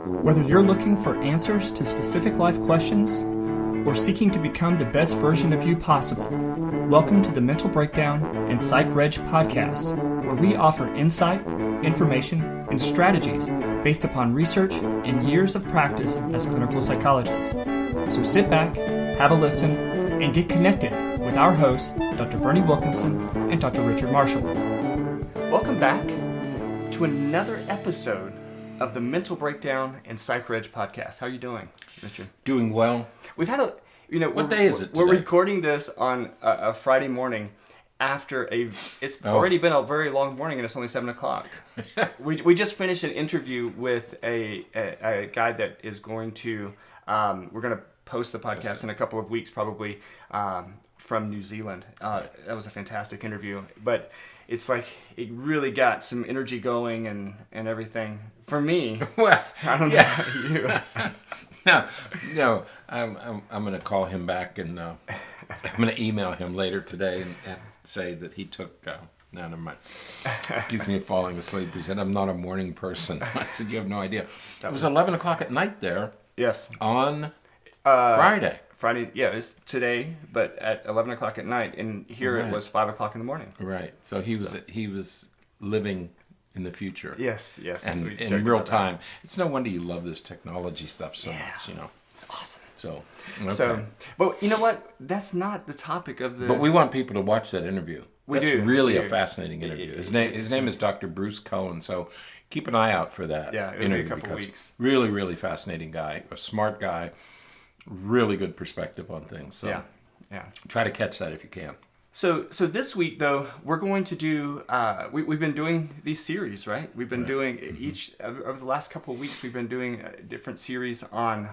Whether you're looking for answers to specific life questions or seeking to become the best version of you possible, welcome to the Mental Breakdown and Psych Reg podcast, where we offer insight, information, and strategies based upon research and years of practice as clinical psychologists. So sit back, have a listen, and get connected with our hosts, Dr. Berney Wilkinson and Dr. Richard Marshall. Welcome back to another episode of the Mental Breakdown and Psych Reg podcast. How are you doing, Richard? Doing well. We've had what day is it today? We're recording this on a Friday morning after it's already been a very long morning and it's only 7 o'clock. we just finished an interview with a guy that is going to, we're going to post the podcast in a couple of weeks probably, from New Zealand. That was a fantastic interview, but it's like it really got some energy going and everything for me. Well, I don't know about you. No. I'm going to call him back and I'm going to email him later today and say that he took. No, never mind. Accused me of falling asleep. He said I'm not a morning person. I said you have no idea. It was 11 o'clock at night there. Yes. On Friday. Friday, yeah, it's today, but at 11 o'clock at night, and here it was 5 o'clock in the morning. Right. So he was living in the future. Yes. And in real time. It's no wonder you love this technology stuff so much, It's awesome. So, but you know what? That's not the topic of the... But we want people to watch that interview. We That's do. really a fascinating interview. His name is Dr. Bruce Cohen, so keep an eye out for that it'll be a couple weeks. Really, really fascinating guy, a smart guy, really good perspective on things. So yeah. Try to catch that if you can. So this week, though, we're going to do, we've been doing these series, right? We've been doing each, over the last couple of weeks, we've been doing a different series on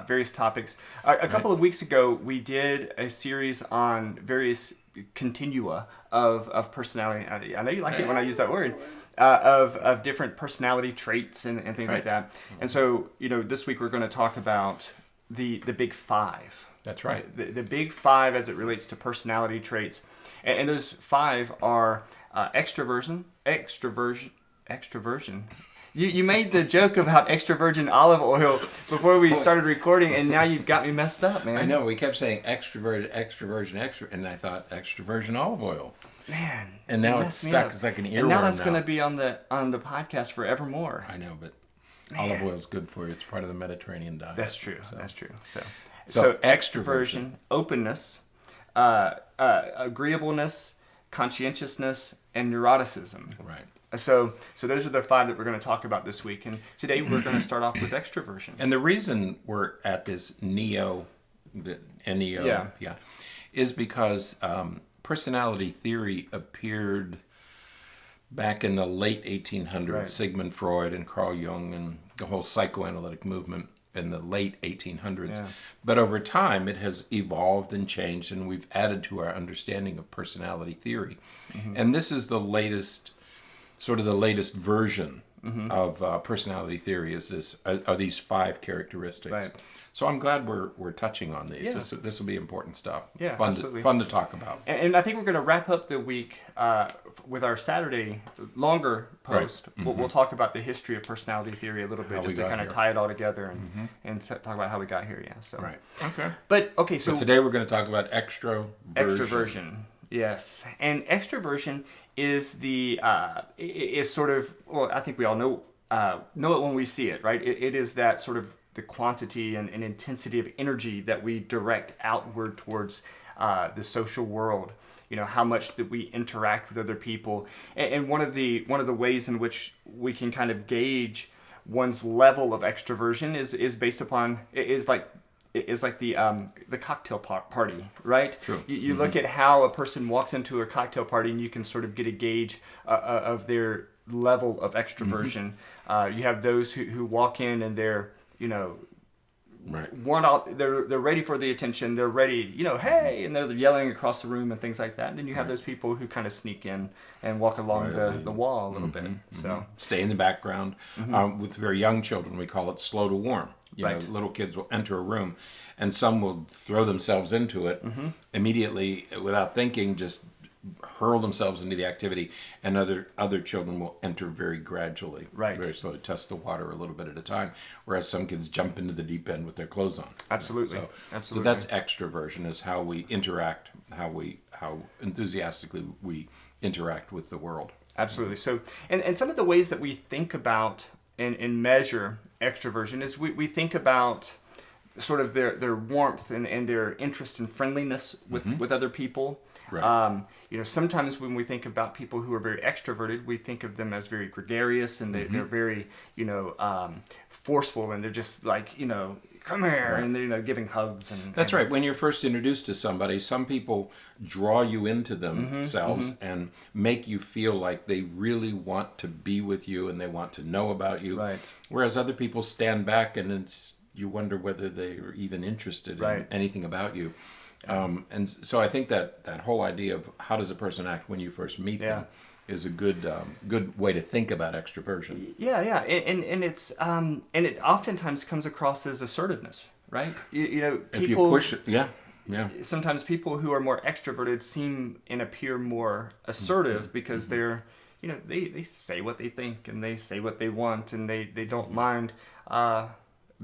various topics. A couple of weeks ago, we did a series on various continua of personality. I know you like it when I use that word. Of different personality traits and things like that. And so, this week we're going to talk about the big five. That's right. The big five as it relates to personality traits. And those five are extroversion. You made the joke about extra virgin olive oil before we started recording, and now you've got me messed up, man. I know. We kept saying extra, and I thought extra virgin olive oil. Man. And now it's stuck. It's like an earworm. And now that's going to be on the podcast forevermore. I know, but olive oil is good for you. It's part of the Mediterranean diet. That's true. So. That's true. So extroversion, openness, agreeableness, conscientiousness, and neuroticism. Right. So those are the five that we're going to talk about this week. And today we're going to start off with extroversion. And the reason we're at this NEO, is because personality theory appeared back in the late 1800s. Right. Sigmund Freud and Carl Jung and the whole psychoanalytic movement in the late 1800s. Yeah. But over time, it has evolved and changed, and we've added to our understanding of personality theory. Mm-hmm. And this is the latest version of personality theory. Are these five characteristics? Right. So I'm glad we're touching on these. Yeah. This will be important stuff. Yeah, absolutely. Fun to talk about. And I think we're going to wrap up the week with our Saturday longer post. Right. Mm-hmm. We'll talk about the history of personality theory a little bit, just to kind of tie it all together and talk about how we got here. Yeah. So. Right. Okay. But okay, so today we're going to talk about extroversion. Yes, and extroversion is is sort of, well, I think we all know it when we see it, right? It is that sort of the quantity and intensity of energy that we direct outward towards the social world. How much that we interact with other people, and one of the ways in which we can kind of gauge one's level of extroversion is based upon is like the cocktail party, right? True. You look at how a person walks into a cocktail party, and you can sort of get a gauge of their level of extroversion. You have those who walk in and they're right. They're ready for the attention. They're ready, hey, and they're yelling across the room and things like that. And then you have those people who kind of sneak in and walk along the wall a little bit. So stay in the background. With very young children, we call it slow to warm. Little kids will enter a room, and some will throw themselves into it immediately without thinking, just hurl themselves into the activity, and other children will enter very gradually, Right. very slowly, test the water a little bit at a time, whereas some kids jump into the deep end with their clothes on. Absolutely. So that's extroversion, is how we interact, how enthusiastically we interact with the world. Absolutely. So, and some of the ways that we think about and measure extroversion is we think about sort of their warmth and their interest and friendliness with other people. Right. Sometimes when we think about people who are very extroverted, we think of them as very gregarious, and they're very, forceful, and they're just like, come here, Right. and they're, giving hugs. That's right. When you're first introduced to somebody, some people draw you into themselves and make you feel like they really want to be with you and they want to know about you. Right. Whereas other people stand back and you wonder whether they're even interested Right. in anything about you. And so I think that whole idea of how does a person act when you first meet them is a good way to think about extroversion. Yeah, and it's and it oftentimes comes across as assertiveness, right? People, If you push it, yeah. Sometimes people who are more extroverted seem and appear more assertive because they're, they say what they think and they say what they want, and they don't mind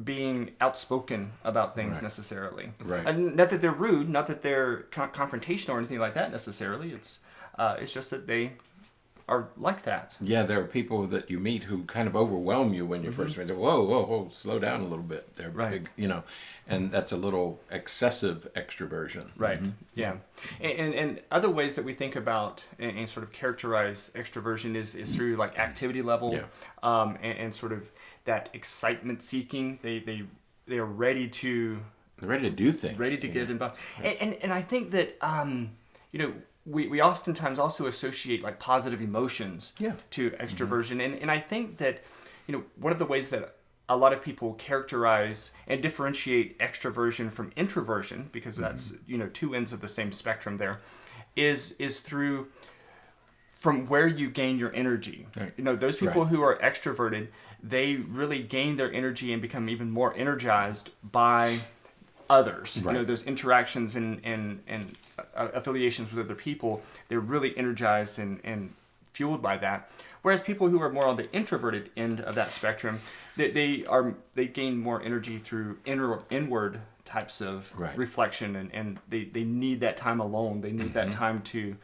being outspoken about things necessarily. Right. And not that they're rude, not that they're confrontational or anything like that necessarily. It's just that they are like that. Yeah, there are people that you meet who kind of overwhelm you when you first meet them. Whoa, slow down a little bit. They're big, and that's a little excessive extroversion. Right. Yeah. And other ways that we think about and sort of characterize extroversion is through like activity level, and sort of that excitement seeking. They are ready to. They're ready to do things. Ready to get involved. And I think that we oftentimes also associate like positive emotions to extroversion. And I think that, one of the ways that a lot of people characterize and differentiate extroversion from introversion, because that's, two ends of the same spectrum there, is through from where you gain your energy. Right. Those people who are extroverted, they really gain their energy and become even more energized by others. Right. Those interactions and affiliations with other people, they're really energized and fueled by that. Whereas people who are more on the introverted end of that spectrum, they gain more energy through inward types of reflection, and they need that time alone. They need that time to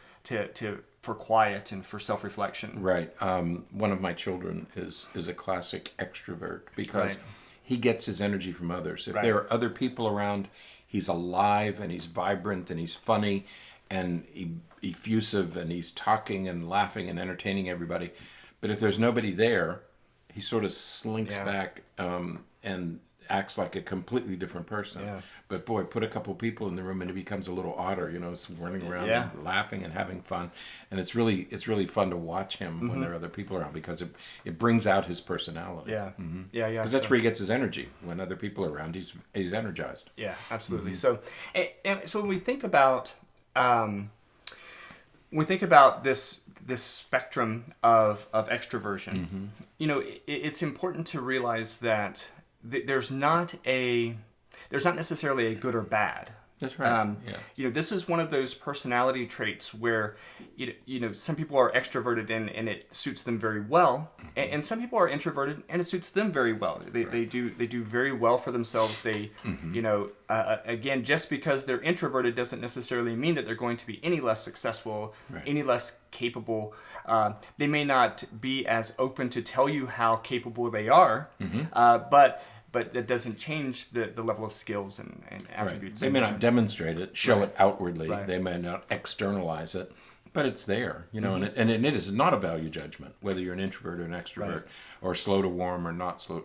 for quiet and for self-reflection. Right. One of my children is a classic extrovert because he gets his energy from others. If there are other people around, he's alive and he's vibrant and he's funny and effusive and he's talking and laughing and entertaining everybody. But if there's nobody there, he sort of slinks back and acts like a completely different person. Yeah. But boy, put a couple people in the room and it becomes a little otter, it's running around and laughing and having fun. And it's really fun to watch him when there are other people around, because it brings out his personality. Yeah. Because that's where he gets his energy. When other people are around, he's energized. Yeah, absolutely. So when we think about this spectrum of extroversion, it's important to realize that there's not necessarily a good or bad. That's right. This is one of those personality traits where some people are extroverted and it suits them very well, and some people are introverted and it suits them very well. They do very well for themselves. They again, just because they're introverted doesn't necessarily mean that they're going to be any less successful, any less capable. They may not be as open to tell you how capable they are, but that doesn't change the level of skills and attributes. They may not demonstrate it, show it outwardly. They may not externalize it, but it's there, and it is not a value judgment, whether you're an introvert or an extrovert, or slow to warm or not slow,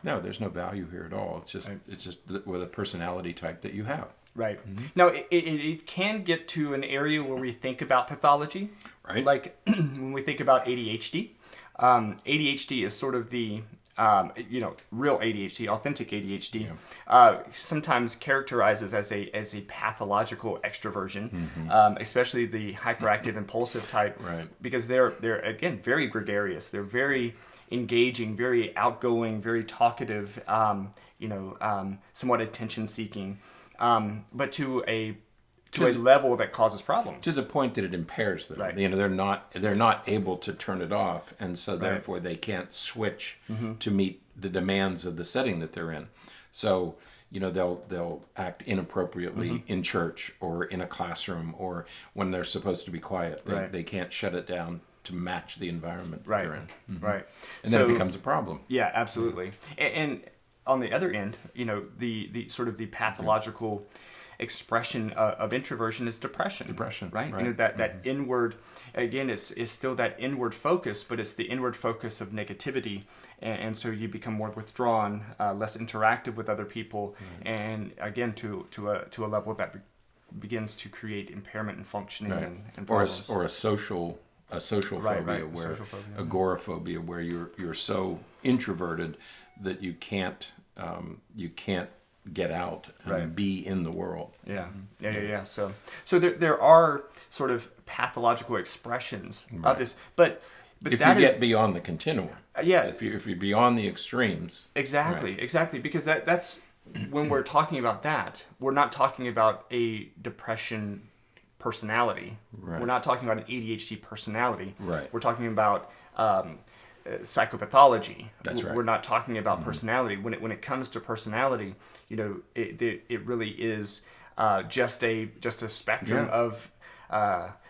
no, there's no value here at all. It's just with a personality type that you have. Right. Now, it can get to an area where we think about pathology. Right. Like when we think about ADHD. ADHD is sort of the, real ADHD, authentic ADHD, sometimes characterizes as a pathological extroversion, especially the hyperactive impulsive type, because they're again very gregarious. They're very engaging, very outgoing, very talkative, somewhat attention seeking. But to a to a level that causes problems. To the point that it impairs them. Right. They're not able to turn it off, and so therefore they can't switch to meet the demands of the setting that they're in. So, they'll act inappropriately in church or in a classroom, or when they're supposed to be quiet. They can't shut it down to match the environment that they're in. Right. And then it becomes a problem. Yeah, absolutely. And on the other end, the sort of the pathological expression of introversion is depression. Right? That inward, again, is still that inward focus, but it's the inward focus of negativity, and so you become more withdrawn, less interactive with other people, and again to a level that begins to create impairment in functioning and problems. Or a social phobia, where agoraphobia, where you're so introverted that you can't get out and be in the world. Yeah. So there are sort of pathological expressions of this, but if you get beyond the continuum, if you're beyond the extremes, exactly, because that's when we're talking about that, we're not talking about a depression personality. We're not talking about an ADHD personality. We're talking about psychopathology. That's right. We're not talking about personality. When it comes to personality, it really is just a spectrum of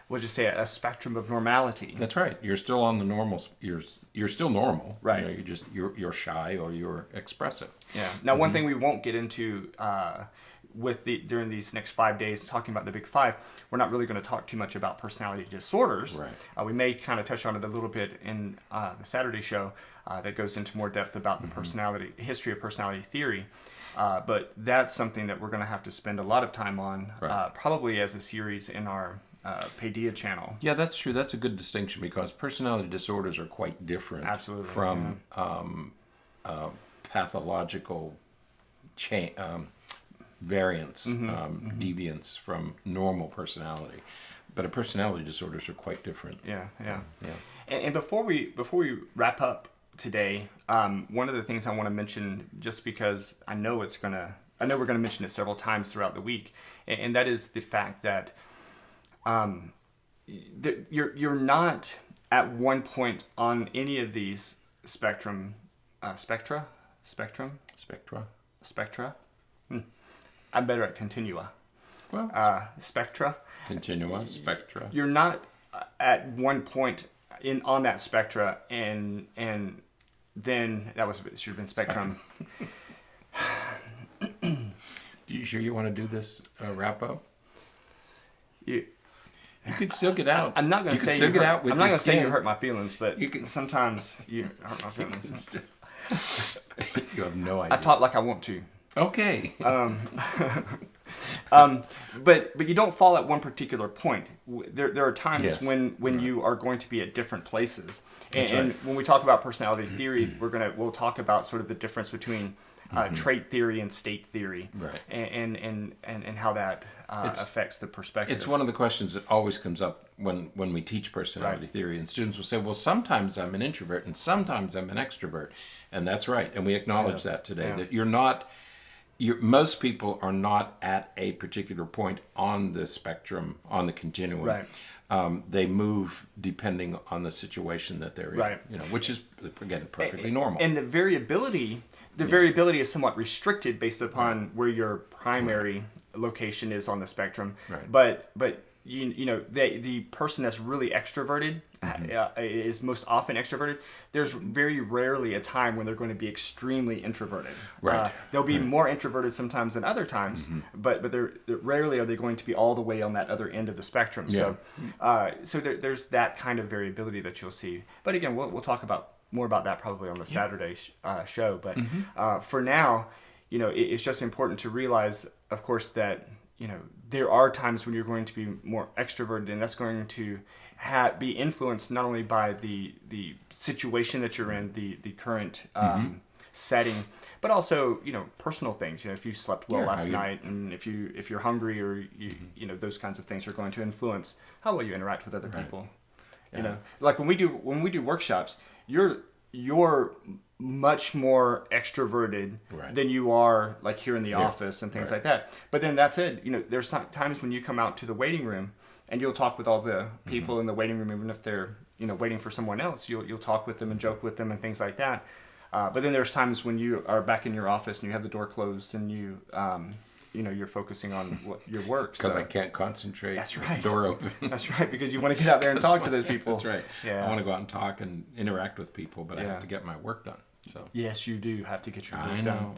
we'll just say a spectrum of normality. That's right. You're still on the normal. You're still normal. Right. You're shy or you're expressive. Yeah. Now, one thing we won't get into during these next 5 days talking about the big five, we're not really going to talk too much about personality disorders. We may kind of touch on it a little bit in the Saturday show that goes into more depth about the history of personality theory. But that's something that we're going to have to spend a lot of time on, probably as a series in our Paideia channel. Yeah, that's true. That's a good distinction, because personality disorders are quite different from pathological variants, deviance from normal personality. But personality disorders are quite different. Yeah. And before we wrap up today, one of the things I want to mention, just because I know we're going to mention it several times throughout the week, and that is the fact that you're not at one point on any of these spectra. I'm better at continua. Well, spectra. Continua, spectra. You're not at one point on that spectra, and then should have been spectrum. You sure you want to do this wrap up? You could still get out. I'm not going to say you hurt my feelings, but sometimes you hurt my feelings. You have no idea. I talk like I want to. Okay. But you don't fall at one particular point. There are times when you are going to be at different places, and when we talk about personality theory, we'll talk about sort of the difference between trait theory and state theory, and how that affects the perspective. It's one of the questions that always comes up when we teach personality theory, and students will say, well, sometimes I'm an introvert and sometimes I'm an extrovert, and that's right, and we acknowledge that today, that most people are not at a particular point on the spectrum, on the continuum. They move depending on the situation that they're in, which is, again, perfectly normal. And the variability is somewhat restricted based upon where your primary location is on the spectrum. But the person that's really extroverted is most often extroverted. There's very rarely a time when they're going to be extremely introverted. They'll be more introverted sometimes than other times, but rarely are they going to be all the way on that other end of the spectrum. So there's that kind of variability that you'll see. But again, we'll talk more about that probably on the Saturday show. But for now, it's just important to realize, of course, that there are times when you're going to be more extroverted, and that's going to be influenced not only by the situation that you're in, the current setting, but also personal things. If you slept well last night, and if you're hungry, or those kinds of things are going to influence how well you interact with other people. Like when we do workshops, your much more extroverted Right. than you are like here in the Yeah. office and things Right. like that. But then that's it. There's times when you come out to the waiting room and you'll talk with all the people in the waiting room, even if they're waiting for someone else. You'll talk with them and joke with them and things like that. But then there's times when you are back in your office and you have the door closed and you're focusing on your work. Because I can't concentrate That's with right. the door open. That's right, because you want to get out there and talk to those people. That's right. Yeah. I want to go out and talk and interact with people, but I Yeah. have to get my work done. So Yes, you do have to get your work I done. know.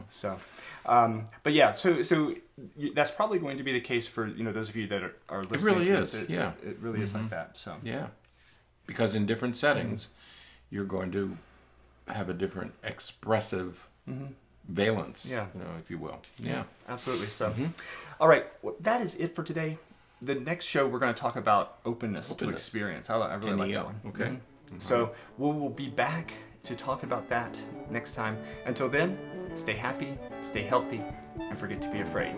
So, but yeah, so that's probably going to be the case for those of you that are listening. really to is, this. yeah. It really is like that. So Yeah. Because in different settings, you're going to have a different expressive valence, Yeah. if you will. Yeah. absolutely. So, all right, well, that is it for today. The next show we're going to talk about openness to Openness. experience. I really like that one. Okay. So we'll be back to talk about that next time. Until then, stay happy, stay healthy, and forget to be afraid.